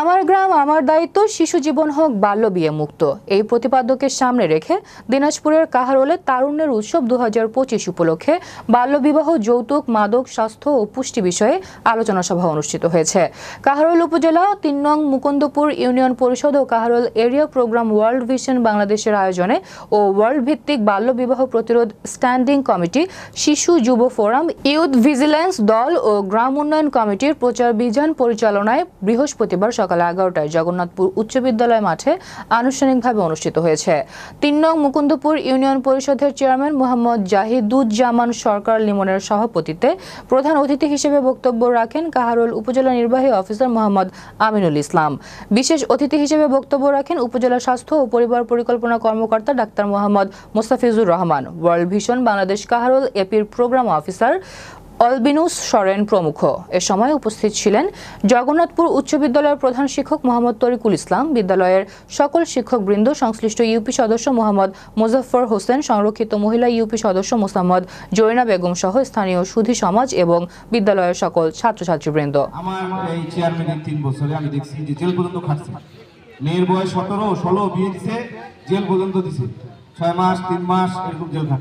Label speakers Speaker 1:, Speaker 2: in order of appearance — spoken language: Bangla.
Speaker 1: আমার গ্রাম আমার দায়িত্ব, শিশু জীবন হোক বাল্য বিয়ে মুক্ত, এই প্রতিপাদ্যকে সামনে রেখে দিনাজপুরের কাহারোলে তারুণ্যের উৎসব 2025 উপলক্ষে বাল্যবিবাহ, যৌতুক, মাদক, স্বাস্থ্য ও পুষ্টি বিষয়ে আলোচনা সভা অনুষ্ঠিত হয়েছে। কাহারোল উপজেলা ৩ নং মুকুন্দপুর ইউনিয়ন পরিষদ ও Kaharol area programme world vision বাংলাদেশের আয়োজনে ও ওয়ার্ল্ড ভিত্তিক বাল্যবিবাহ প্রতিরোধ স্ট্যান্ডিং কমিটি, শিশু যুব ফোরাম, ইউথ ভিজিল্যান্স দল ও গ্রাম উন্নয়ন কমিটির প্রচার বিধান পরিচালনায় বৃহস্পতিবার সকাল 11টায় জগন্নাথপুর উচ্চ বিদ্যালয় মাঠে আনুষ্ঠানিকভাবে অনুষ্ঠিত হয়েছে। ৩ নং মুকুন্দপুর ইউনিয়ন পরিষদের চেয়ারম্যান মোহাম্মদ জাহিদুজ্জামান সরকার লিমনের সভাপতিত্বে প্রধান অতিথি হিসেবে বক্তব্য রাখেন কাহারোল উপজেলা নির্বাহী অফিসার মোহাম্মদ আমিনুল ইসলাম। বিশেষ অতিথি হিসেবে বক্তব্য রাখেন উপজেলা স্বাস্থ্য ও পরিবার পরিকল্পনা কর্মকর্তা doctor Mohammad Mostafizur Rahman, world vision Bangladesh Kaharol এপির প্রোগ্রাম অফিসার অলবিনুস সরেন প্রমুখ। এ সময় উপস্থিত ছিলেন জগন্নাথপুর উচ্চ বিদ্যালয়ের প্রধান শিক্ষক মোহাম্মদ তরিকুল ইসলাম, বিদ্যালয়ের সকল শিক্ষকবৃন্দ, সংশ্লিষ্ট ইউপি সদস্য মোহাম্মদ মুজাফফর হোসেন, সংরক্ষিত মহিলা ইউপি সদস্য মোসাম্মদ জৈনা বেগম সহ স্থানীয় সুধী সমাজ এবং বিদ্যালয়ের সকল ছাত্রছাত্রীবৃন্দ।
Speaker 2: আমার এই চেয়ারম্যানের 3 বছরে আমি দেখছি যে জেল পর্যন্ত খাটছে। মেয়ের বয়স 17-16 বিয়ে দিছে, জেল পর্যন্ত দিছে, 6 মাস 3 মাস এরকম জেল খাটছে।